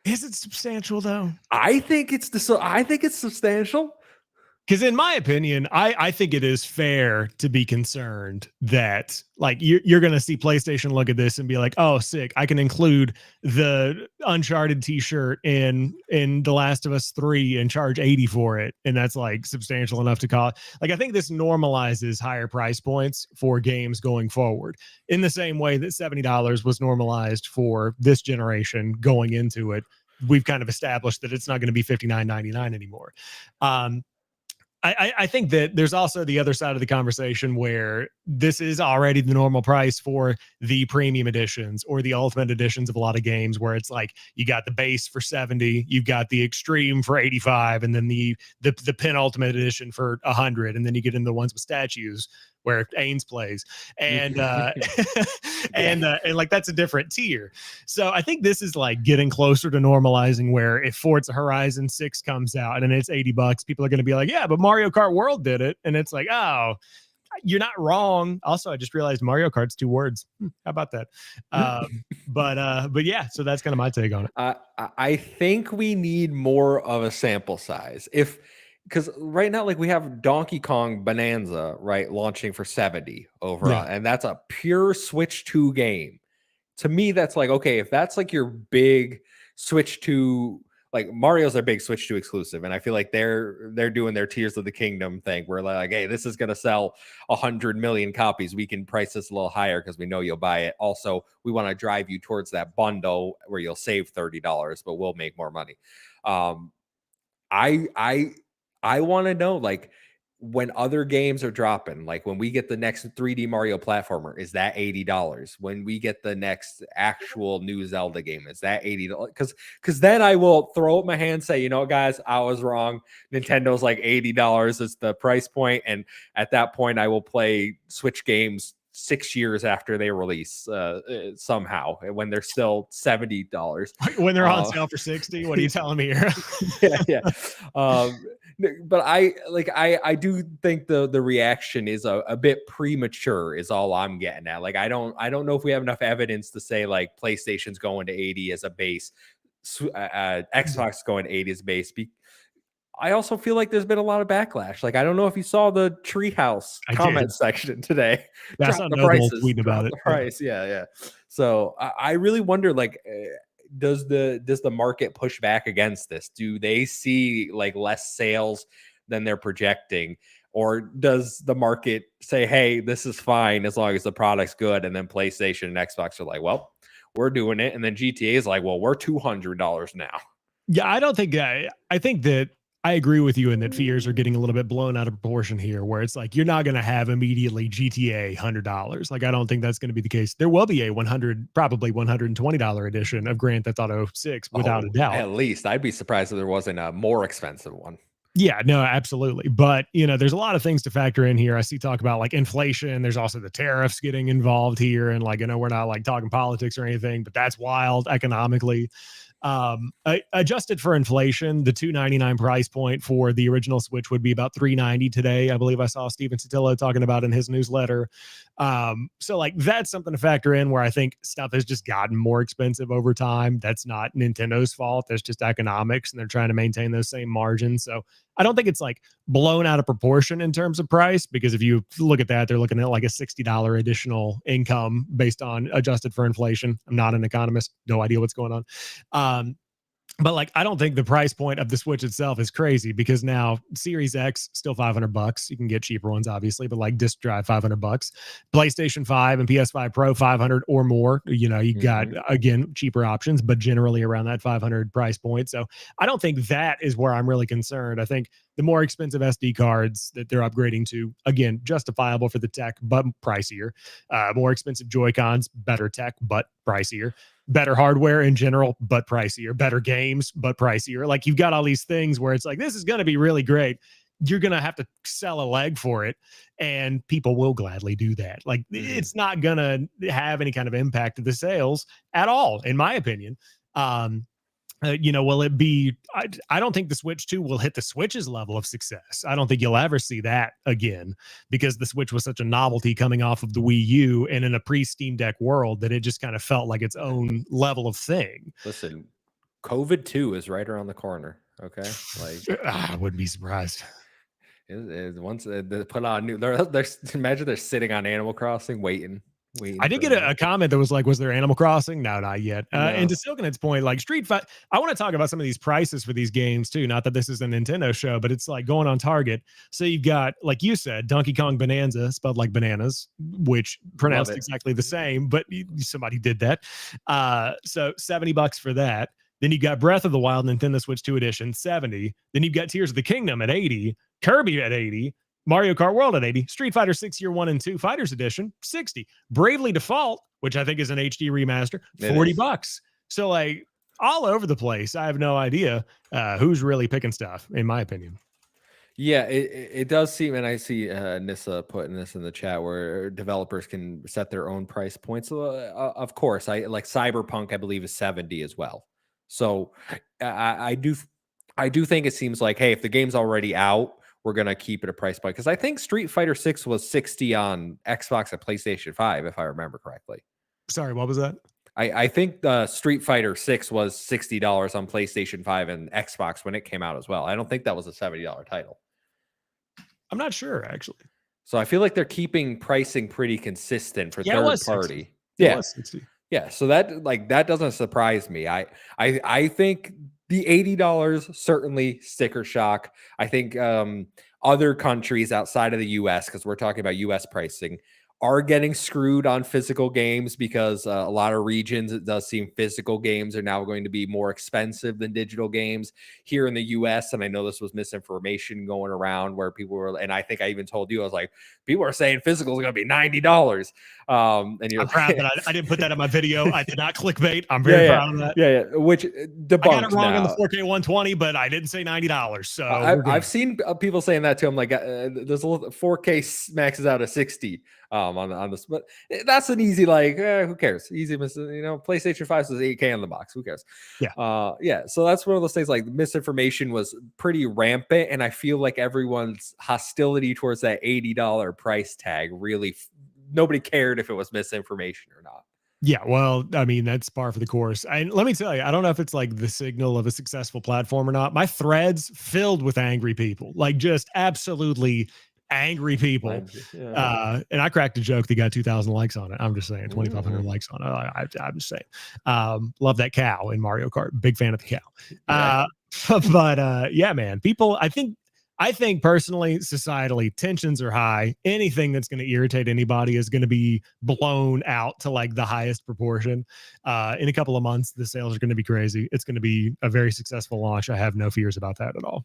Is it substantial though? I think it's substantial. Because in my opinion, I think it is fair to be concerned that like you're going to see PlayStation look at this and be like, oh, sick. I can include the Uncharted t-shirt in The Last of Us 3 and charge 80 for it. And that's like substantial enough to call. Like, I think this normalizes higher price points for games going forward in the same way that $70 was normalized for this generation going into it. We've kind of established that it's not going to be $59.99 anymore. I think that there's also the other side of the conversation where this is already the normal price for the premium editions or the ultimate editions of a lot of games, where it's like you got the base for 70, you've got the extreme for 85, and then the penultimate edition for 100, and then you get into the ones with statues where Ains plays, and and like that's a different tier. So I think this is like getting closer to normalizing, where if Forza Horizon 6 comes out and it's $80, people are going to be like, yeah, but Mario Kart World did it, and it's like, oh, you're not wrong. Also, I just realized Mario Kart's 2 words. How about that? But yeah, so that's kind of my take on it. I think we need more of a sample size. Because right now, like we have Donkey Kong Bonanza, right, launching for 70 overall, and that's a pure Switch 2 game. To me, that's like, okay, if that's like your big Switch 2, like Mario's their big Switch 2 exclusive, and I feel like they're doing their Tears of the Kingdom thing, where like, hey, this is gonna sell 100 million copies. We can price this a little higher because we know you'll buy it. Also, we want to drive you towards that bundle where you'll save $30, but we'll make more money. I want to know, like, when other games are dropping, like when we get the next 3D Mario platformer, is that $80? When we get the next actual new Zelda game, is that $80? Because then I will throw up my hand and say, you know, guys, I was wrong. Nintendo's like $80 is the price point, and at that point, I will play Switch games 6 years after they release somehow, when they're still $70 when they're on sale for 60. What are you telling me here? yeah but I do think the reaction is a bit premature, is all I'm getting at. Like I don't know if we have enough evidence to say like PlayStation's going to 80 as a base, Xbox going to 80 as base. I also feel like there's been a lot of backlash. Like, I don't know if you saw the Treehouse comment section today. That's not Noble tweet about it. Price. Yeah. So I really wonder, like, does the market push back against this? Do they see like less sales than they're projecting? Or does the market say, hey, this is fine as long as the product's good? And then PlayStation and Xbox are like, well, we're doing it. And then GTA is like, well, we're $200 now. Yeah, I don't think I think that I agree with you in that fears are getting a little bit blown out of proportion here, where it's like you're not going to have immediately GTA $100. Like I don't think that's going to be the case. There will be a probably $120 edition of Grand Theft Auto 6 without a doubt. At least I'd be surprised if there wasn't a more expensive one. Yeah, no, absolutely. But, you know, there's a lot of things to factor in here. I see talk about like inflation. There's also the tariffs getting involved here. And like, I know we're not like talking politics or anything, but that's wild economically. Adjusted for inflation, the $299 price point for the original Switch would be about $390 today. I believe I saw Steven Sotillo talking about in his newsletter. So like that's something to factor in, where I think stuff has just gotten more expensive over time. That's not Nintendo's fault. That's just economics, and they're trying to maintain those same margins. So I don't think it's like blown out of proportion in terms of price, because if you look at that, they're looking at like a $60 additional income based on adjusted for inflation. I'm not an economist, no idea what's going on. But like, I don't think the price point of the Switch itself is crazy, because now Series X still $500. You can get cheaper ones, obviously, but like disk drive $500. PlayStation 5 and PS5 Pro $500 or more. You know, you got again cheaper options, but generally around that $500 price point. So I don't think that is where I'm really concerned. I think the more expensive SD cards that they're upgrading to, again, justifiable for the tech, but pricier. More expensive Joy-Cons, better tech, but pricier. Better hardware in general, but pricier. Better games, but pricier. Like, you've got all these things where it's like, this is going to be really great. You're going to have to sell a leg for it, and people will gladly do that. Like, it's not going to have any kind of impact to the sales at all, in my opinion. Will it be? I don't think the Switch 2 will hit the Switch's level of success. I don't think you'll ever see that again, because the Switch was such a novelty coming off of the Wii U and in a pre-Steam Deck world that it just kind of felt like its own level of thing. Listen, COVID 2 is right around the corner. Okay, like I wouldn't be surprised. Once they put on new, they're imagine they're sitting on Animal Crossing waiting. I did get a comment that was like, was there Animal Crossing? No, not yet. No. And to Silkenhead's point, like Street Fighter, I want to talk about some of these prices for these games too. Not that this is a Nintendo show, but it's like going on Target. So you've got, like you said, Donkey Kong Bonanza, spelled like bananas, which pronounced exactly the same, but somebody did that. So $70 for that. Then you got Breath of the Wild Nintendo Switch 2 edition, 70. Then you've got Tears of the Kingdom at 80, Kirby at 80, Mario Kart World at 80, Street Fighter 6 Year 1 and 2 Fighters Edition, 60. Bravely Default, which I think is an HD remaster, $40. So, like, all over the place. I have no idea who's really picking stuff, in my opinion. Yeah, it does seem, and I see Nissa putting this in the chat, where developers can set their own price points. Of course, I like Cyberpunk, I believe, is 70 as well. So I do think it seems like, hey, if the game's already out, we're going to keep it a price point. Because I think Street Fighter 6 was 60 on Xbox and PlayStation 5, if I remember correctly. Sorry, what was that? I think the Street Fighter 6 was $60 on PlayStation 5 and Xbox when it came out as well. I don't think that was a $70 title. I'm not sure, actually. So I feel like they're keeping pricing pretty consistent for third party. Yeah. So that doesn't surprise me. I think the $80 certainly sticker shock. I think other countries outside of the US, because we're talking about US pricing, are getting screwed on physical games, because a lot of regions, it does seem physical games are now going to be more expensive than digital games here in the US. And I know this was misinformation going around where people were, and I think I even told you, I was like, people are saying physical is going to be $90. And you're I'm proud that I didn't put that in my video. I did not clickbate. I'm very proud of that. Yeah. Which debunked. I got it wrong on the 4K 120, but I didn't say $90. So I've seen people saying that too. I'm like, there's a little 4K maxes out at 60 on this, but that's an easy, like, who cares? Easy, PlayStation 5 says 8K on the box. Who cares? Yeah. So that's one of those things. Like, misinformation was pretty rampant, and I feel like everyone's hostility towards that $80 price tag really. Nobody cared if it was misinformation or not. Yeah, well, I mean, that's par for the course. And let me tell you, I don't know if it's like the signal of a successful platform or not. My threads filled with angry people, like just absolutely angry people. And I cracked a joke that got 2,000 likes on it. I'm just saying, 2,500 likes on it. I'm just saying. Love that cow in Mario Kart. Big fan of the cow. But yeah, man, people, I think personally, societally, tensions are high. Anything that's going to irritate anybody is going to be blown out to like the highest proportion. In a couple of months, the sales are going to be crazy. It's going to be a very successful launch. I have no fears about that at all.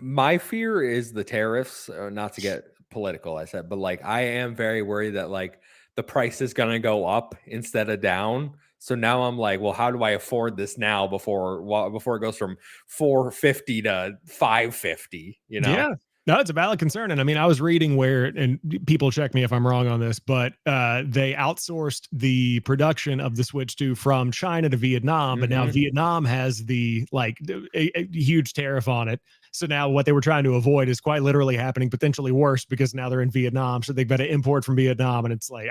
My fear is the tariffs, not to get political, I said, but like, I am very worried that like the price is going to go up instead of down. So now I'm like, well, how do I afford this now before it goes from $450 to $550? Yeah. No, it's a valid concern. And I mean, I was reading where, and people check me if I'm wrong on this, but they outsourced the production of the Switch 2 from China to Vietnam, but now Vietnam has a huge tariff on it. So now what they were trying to avoid is quite literally happening, potentially worse, because now they're in Vietnam. So they've got to import from Vietnam. And it's like,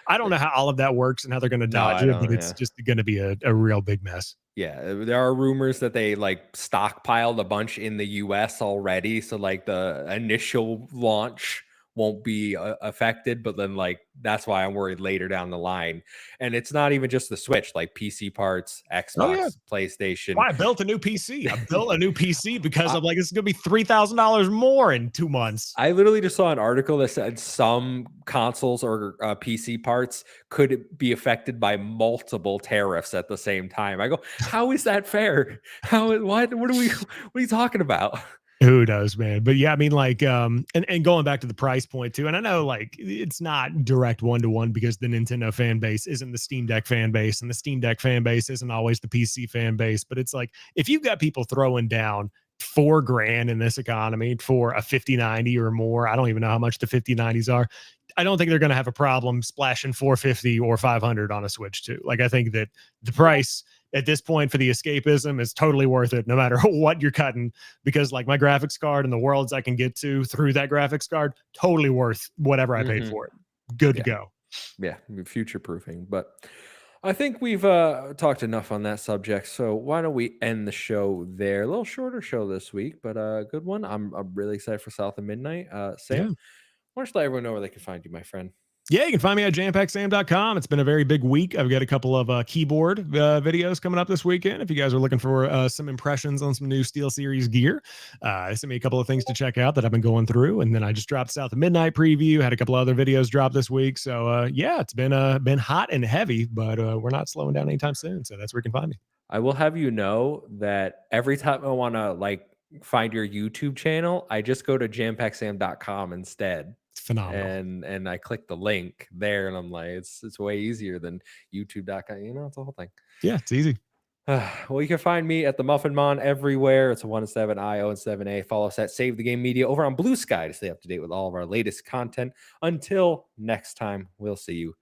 I don't know how all of that works and how they're going to dodge it, but it's just going to be a real big mess. Yeah, there are rumors that they like stockpiled a bunch in the US already. So like the initial launch won't be affected, but then like that's why I'm worried later down the line. And it's not even just the Switch, like PC parts, Xbox, PlayStation. Well, I built a new PC. I built a new PC because I'm like, it's gonna be $3,000 more in 2 months. I literally just saw an article that said some consoles or PC parts could be affected by multiple tariffs at the same time. I go, how is that fair? What are you talking about? Who knows, man? But yeah, I mean, like, and going back to the price point too, and I know like it's not direct one to one because the Nintendo fan base isn't the Steam Deck fan base, and the Steam Deck fan base isn't always the PC fan base. But it's like if you've got people throwing down $4,000 in this economy for a 5090 or more, I don't even know how much the 5090s are. I don't think they're going to have a problem splashing 450 or 500 on a Switch too. Like I think that the price at this point for the escapism is totally worth it, no matter what you're cutting. Because like my graphics card and the worlds I can get to through that graphics card, totally worth whatever I paid Hmm. for it. Good to Yeah, go. yeah, future proofing. But I think we've talked enough on that subject. So why don't we end the show there? A little shorter show this week, but a good one. I'm really excited for South of Midnight. Sam, Yeah. why don't you let everyone know where they can find you, my friend? Yeah, you can find me at jampacksam.com. It's been a very big week. I've got a couple of keyboard videos coming up this weekend. If you guys are looking for some impressions on some new SteelSeries gear, sent me a couple of things to check out that I've been going through. And then I just dropped South of Midnight preview, had a couple other videos drop this week. So yeah, it's been hot and heavy, but we're not slowing down anytime soon. So that's where you can find me. I will have you know that every time I want to like find your YouTube channel, I just go to jampacksam.com instead. It's phenomenal. And I click the link there and I'm like, it's way easier than youtube.com. It's a whole thing. Yeah, it's easy. Well, you can find me at the Muffin Mon everywhere. It's a 1-7I and 7A. Follow us at Save the Game Media over on Blue Sky to stay up to date with all of our latest content. Until next time, we'll see you